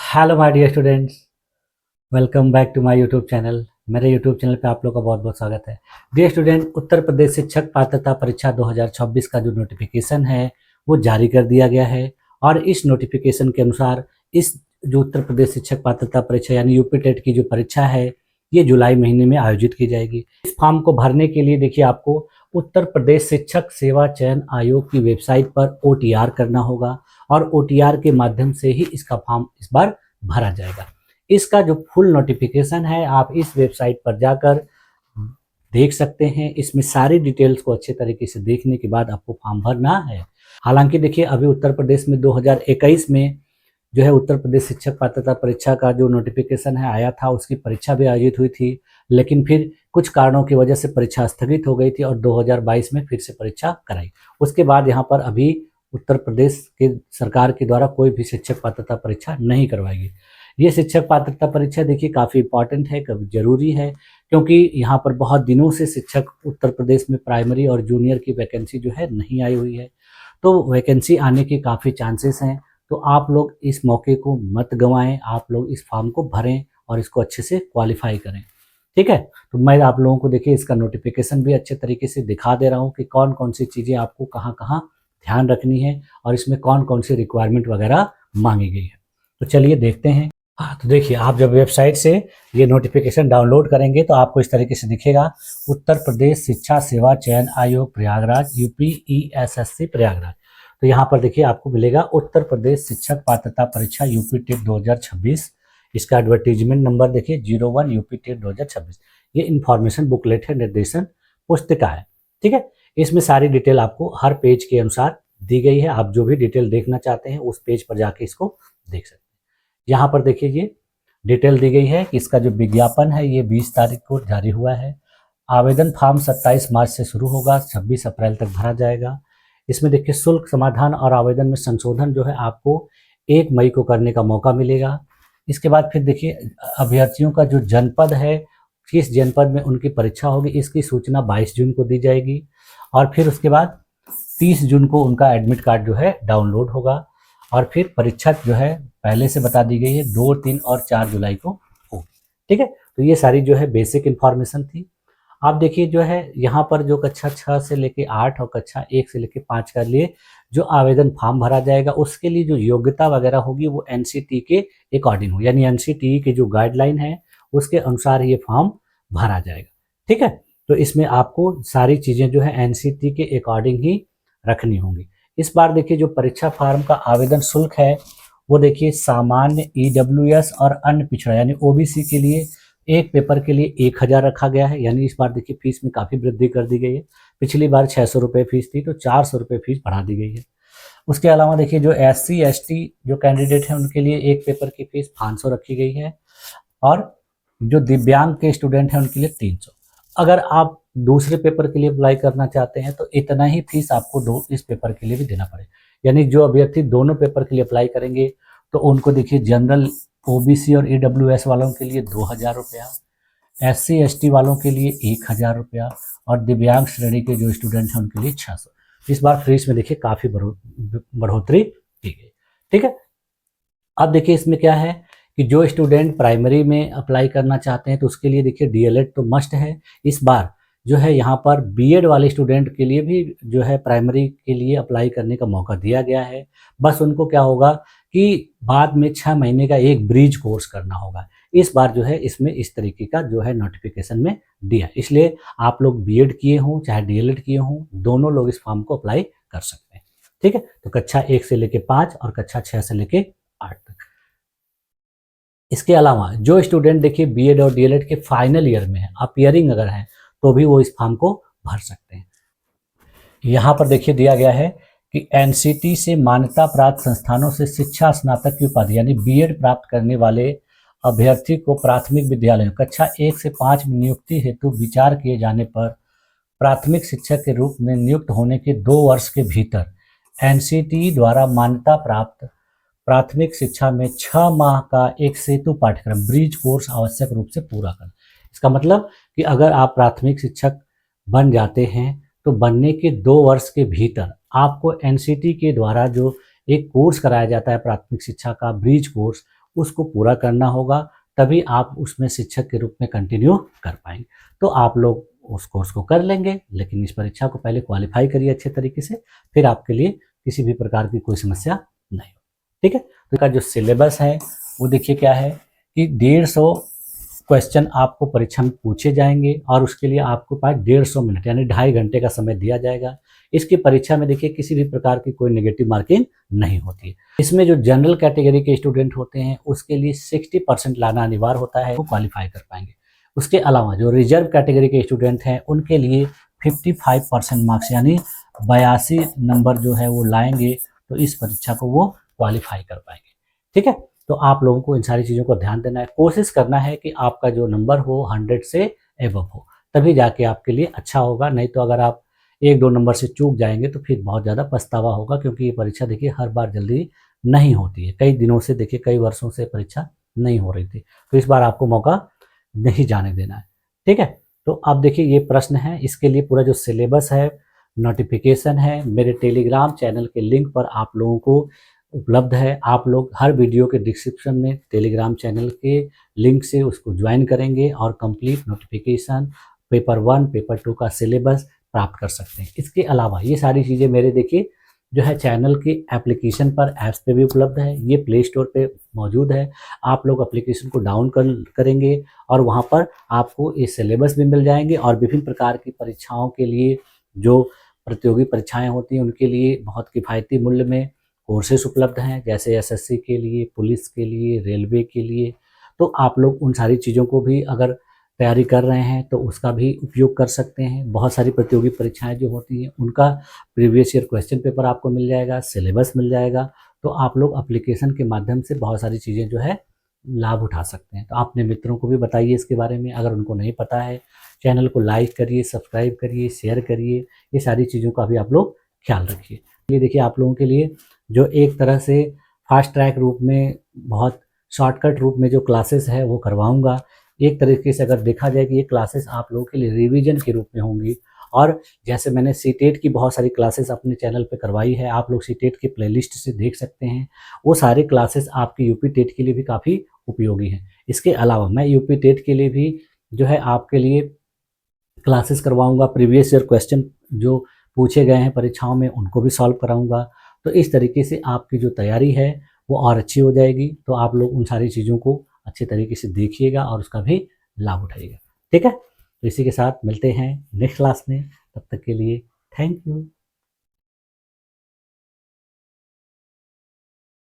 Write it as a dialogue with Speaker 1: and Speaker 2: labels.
Speaker 1: Hello my dear students, welcome back to my YouTube channel. मेरे YouTube channel पे आप लोग का बहुत बहुत स्वागत है। डियर स्टूडेंट, उत्तर प्रदेश शिक्षक पात्रता परीक्षा 2026 का जो नोटिफिकेशन है वो जारी कर दिया गया है। और इस नोटिफिकेशन के अनुसार इस जो उत्तर प्रदेश शिक्षक पात्रता परीक्षा यानी यूपी टेट की जो परीक्षा है ये जुलाई महीने में आयोजित की जाएगी। इस फॉर्म को भरने के लिए देखिए आपको उत्तर प्रदेश शिक्षक सेवा चयन आयोग की वेबसाइट पर OTR करना होगा और OTR के माध्यम से ही इसका फॉर्म इस बार भरा जाएगा। इसका जो फुल नोटिफिकेशन है आप इस वेबसाइट पर जाकर देख सकते हैं। इसमें सारी डिटेल्स को अच्छे तरीके से देखने के बाद आपको फॉर्म भरना है। हालांकि देखिए अभी उत्तर प्रदेश में 2021 में जो है उत्तर प्रदेश शिक्षक पात्रता परीक्षा का जो नोटिफिकेशन है आया था, उसकी परीक्षा भी आयोजित हुई थी, लेकिन फिर कुछ कारणों की वजह से परीक्षा स्थगित हो गई थी और 2022 में फिर से परीक्षा कराई। उसके बाद यहाँ पर अभी उत्तर प्रदेश के सरकार के द्वारा कोई भी शिक्षक पात्रता परीक्षा नहीं करवाएगी। ये शिक्षक पात्रता परीक्षा देखिए काफ़ी इंपॉर्टेंट है, कभी जरूरी है, क्योंकि यहाँ पर बहुत दिनों से शिक्षक उत्तर प्रदेश में प्राइमरी और जूनियर की वैकेंसी जो है नहीं आई हुई है। तो वैकेंसी आने के काफ़ी चांसेस हैं। तो आप लोग इस मौके को मत गंवाएं, आप लोग इस फॉर्म को भरें और इसको अच्छे से क्वालिफाई करें। ठीक है, तो मैं आप लोगों को देखिए इसका नोटिफिकेशन भी अच्छे तरीके से दिखा दे रहा हूँ कि कौन कौन सी चीज़ें आपको कहाँ कहाँ ध्यान रखनी है और इसमें कौन कौन सी रिक्वायरमेंट वगैरह मांगी गई है। तो चलिए देखते हैं। हाँ, तो देखिए आप जब वेबसाइट से ये नोटिफिकेशन डाउनलोड करेंगे तो आपको इस तरीके से दिखेगा, उत्तर प्रदेश शिक्षा सेवा चयन आयोग प्रयागराज UPESSC प्रयागराज। तो यहाँ पर देखिए आपको मिलेगा उत्तर प्रदेश शिक्षक पात्रता परीक्षा यूपी टेट 2026। इसका एडवर्टीजमेंट नंबर देखिए 01 यूपी टेट 2026। ये इन्फॉर्मेशन बुकलेट है, निर्देशन पुस्तिका है। ठीक है, इसमें सारी डिटेल आपको हर पेज के अनुसार दी गई है। आप जो भी डिटेल देखना चाहते हैं उस पेज पर जाके इसको देख सकते हैं। यहाँ पर देखिए ये डिटेल दी गई है कि इसका जो विज्ञापन है ये 20 तारीख को जारी हुआ है। आवेदन फॉर्म 27 मार्च से शुरू होगा, 26 अप्रैल तक भरा जाएगा। इसमें देखिए शुल्क समाधान और आवेदन में संशोधन जो है आपको 1 मई को करने का मौका मिलेगा। इसके बाद फिर देखिए अभ्यर्थियों का जो जनपद है, किस जनपद में उनकी परीक्षा होगी, इसकी सूचना 22 जून को दी जाएगी। और फिर उसके बाद 30 जून को उनका एडमिट कार्ड जो है डाउनलोड होगा। और फिर परीक्षा जो है पहले से बता दी गई है 2, 3 और 4 जुलाई को होगी। ठीक है, तो ये सारी जो है बेसिक इन्फॉर्मेशन थी। आप देखिए जो है यहाँ पर जो कक्षा 6 से लेके 8 और कक्षा 1 से लेके 5 के लिए जो आवेदन फॉर्म भरा जाएगा उसके लिए जो योग्यता वगैरह होगी वो NCT के अकॉर्डिंग हो, यानी NCT की जो गाइडलाइन है उसके अनुसार ये फॉर्म भरा जाएगा। ठीक है, तो इसमें आपको सारी चीज़ें जो है NCT के अकॉर्डिंग ही रखनी होंगी। इस बार देखिए जो परीक्षा फॉर्म का आवेदन शुल्क है वो देखिए सामान्य EWS और अन्य पिछड़ा यानी OBC के लिए एक पेपर के लिए 1000 रखा गया है, यानी इस बार देखिए फीस में काफ़ी वृद्धि कर दी गई है। पिछली बार 600 रुपये फीस थी तो 400 रुपये फीस बढ़ा दी गई है। उसके अलावा देखिए जो SC ST जो कैंडिडेट हैं उनके लिए एक पेपर की फीस 500 रखी गई है और जो दिव्यांग के स्टूडेंट हैं उनके लिए 300। अगर आप दूसरे पेपर के लिए अप्लाई करना चाहते हैं तो इतना ही फीस आपको इस पेपर के लिए भी देना पड़ेगा। यानी जो अभ्यर्थी दोनों पेपर के लिए अप्लाई करेंगे तो उनको देखिए जनरल OBC और EWS वालों के लिए 2000 रुपया, SC ST वालों के लिए 1000 रुपया और दिव्यांग श्रेणी के जो स्टूडेंट हैं उनके लिए 600। इस बार फीस में देखिए काफ़ी बढ़ोतरी की गई। ठीक है, अब देखिए इसमें क्या है कि जो स्टूडेंट प्राइमरी में अप्लाई करना चाहते हैं तो उसके लिए देखिए DLED तो मस्ट है। इस बार जो है यहाँ पर BEd वाले स्टूडेंट के लिए भी जो है प्राइमरी के लिए अप्लाई करने का मौका दिया गया है। बस उनको क्या होगा कि बाद में 6 महीने का एक ब्रिज कोर्स करना होगा। इस बार जो है इसमें इस तरीके का जो है नोटिफिकेशन में दिया, इसलिए आप लोग BEd किए हों चाहे DLED किए हों दोनों लोग इस फॉर्म को अप्लाई कर सकते हैं। ठीक है, तो कक्षा 1 से लेके 5 और कक्षा 6 से लेके 8 तक। इसके अलावा जो स्टूडेंट देखिए BEd और DLED के फाइनल ईयर में है, अपियरिंग अगर है तो भी वो इस फॉर्म को भर सकते हैं। यहाँ पर देखिए दिया गया है कि NCT से मान्यता प्राप्त संस्थानों से शिक्षा स्नातक की उपाधि यानी BEd प्राप्त करने वाले अभ्यर्थी को प्राथमिक विद्यालयों कक्षा 1 से 5 में नियुक्ति हेतु विचार किए जाने पर प्राथमिक शिक्षक के रूप में नियुक्त होने के 2 वर्ष के भीतर NCT द्वारा मान्यता प्राप्त प्राथमिक शिक्षा में 6 माह का एक सेतु पाठ्यक्रम ब्रिज कोर्स आवश्यक रूप से पूरा करना। इसका मतलब कि अगर आप प्राथमिक शिक्षक बन जाते हैं तो बनने के 2 वर्ष के भीतर आपको NCT के द्वारा जो एक कोर्स कराया जाता है प्राथमिक शिक्षा का ब्रिज कोर्स, उसको पूरा करना होगा, तभी आप उसमें शिक्षक के रूप में कंटिन्यू कर पाएंगे। तो आप लोग उस कोर्स को कर लेंगे, लेकिन इस परीक्षा को पहले क्वालिफाई करिए अच्छे तरीके से, फिर आपके लिए किसी भी प्रकार की कोई समस्या नहीं हो। ठीक है, तो इसका जो सिलेबस है वो देखिए क्या है कि 150 क्वेश्चन आपको परीक्षा में पूछे जाएंगे और उसके लिए आपको पास 150 मिनट यानी 2.5 घंटे का समय दिया जाएगा। इसकी परीक्षा में देखिए किसी भी प्रकार की कोई नेगेटिव मार्किंग नहीं होती है। इसमें जो जनरल कैटेगरी के स्टूडेंट होते हैं उसके लिए 60% लाना अनिवार्य होता है, वो क्वालिफाई कर पाएंगे। उसके अलावा जो रिजर्व कैटेगरी के स्टूडेंट हैं उनके लिए 55% मार्क्स यानी 82 नंबर जो है वो लाएंगे, तो इस परीक्षा को वो क्वालिफाई कर पाएंगे। ठीक है, तो आप लोगों को इन सारी चीज़ों को ध्यान देना है, कोशिश करना है कि आपका जो नंबर हो 100 से एबव हो, तभी जाके आपके लिए अच्छा होगा। नहीं तो अगर आप 1-2 नंबर से चूक जाएंगे तो फिर बहुत ज़्यादा पछतावा होगा, क्योंकि ये परीक्षा देखिए हर बार जल्दी नहीं होती है। कई दिनों से देखिए कई वर्षों से परीक्षा नहीं हो रही थी, तो इस बार आपको मौका नहीं जाने देना है। ठीक है, तो अब देखिए ये प्रश्न है, इसके लिए पूरा जो सिलेबस है, नोटिफिकेशन है, मेरे टेलीग्राम चैनल के लिंक पर आप लोगों को उपलब्ध है। आप लोग हर वीडियो के डिस्क्रिप्शन में टेलीग्राम चैनल के लिंक से उसको ज्वाइन करेंगे और कंप्लीट नोटिफिकेशन, पेपर 1, पेपर 2 का सिलेबस प्राप्त कर सकते हैं। इसके अलावा ये सारी चीज़ें मेरे देखिए जो है चैनल की एप्लीकेशन पर, ऐप्स पे भी उपलब्ध है, ये प्ले स्टोर पे मौजूद है। आप लोग एप्लीकेशन को डाउन करेंगे और वहाँ पर आपको ये सिलेबस भी मिल जाएंगे और विभिन्न प्रकार की परीक्षाओं के लिए जो प्रतियोगी परीक्षाएं होती हैं उनके लिए बहुत किफ़ायती मूल्य में कोर्सेस उपलब्ध हैं, जैसे एसएससी के लिए, पुलिस के लिए, रेलवे के लिए। तो आप लोग उन सारी चीज़ों को भी अगर तैयारी कर रहे हैं तो उसका भी उपयोग कर सकते हैं। बहुत सारी प्रतियोगी परीक्षाएं जो होती हैं उनका प्रीवियस ईयर क्वेश्चन पेपर आपको मिल जाएगा, सिलेबस मिल जाएगा। तो आप लोग एप्लीकेशन के माध्यम से बहुत सारी चीज़ें जो है लाभ उठा सकते हैं। तो अपने मित्रों को भी बताइए इसके बारे में, अगर उनको नहीं पता है। चैनल को लाइक करिए, सब्सक्राइब करिए, शेयर करिए, ये सारी चीज़ों का भी आप लोग ख्याल रखिए। ये देखिए आप लोगों के लिए जो एक तरह से फास्ट ट्रैक रूप में, बहुत शॉर्टकट रूप में जो क्लासेस है वो करवाऊंगा। एक तरीके से अगर देखा जाए कि ये क्लासेस आप लोगों के लिए रिवीजन के रूप में होंगी, और जैसे मैंने सीटेट की बहुत सारी क्लासेस अपने चैनल पे करवाई है, आप लोग सीटेट के प्लेलिस्ट से देख सकते हैं। वो सारे क्लासेस आपकी यूपी टेट के लिए भी काफ़ी उपयोगी हैं। इसके अलावा मैं यूपी टेट के लिए भी जो है आपके लिए क्लासेस करवाऊंगा, प्रीवियस ईयर क्वेश्चन जो पूछे गए हैं परीक्षाओं में उनको भी सॉल्व कराऊंगा। तो इस तरीके से आपकी जो तैयारी है वो और अच्छी हो जाएगी। तो आप लोग उन सारी चीज़ों को अच्छे तरीके से देखिएगा और उसका भी लाभ उठाइएगा। ठीक है, तो इसी के साथ मिलते हैं नेक्स्ट क्लास में, तब तक के लिए थैंक यू।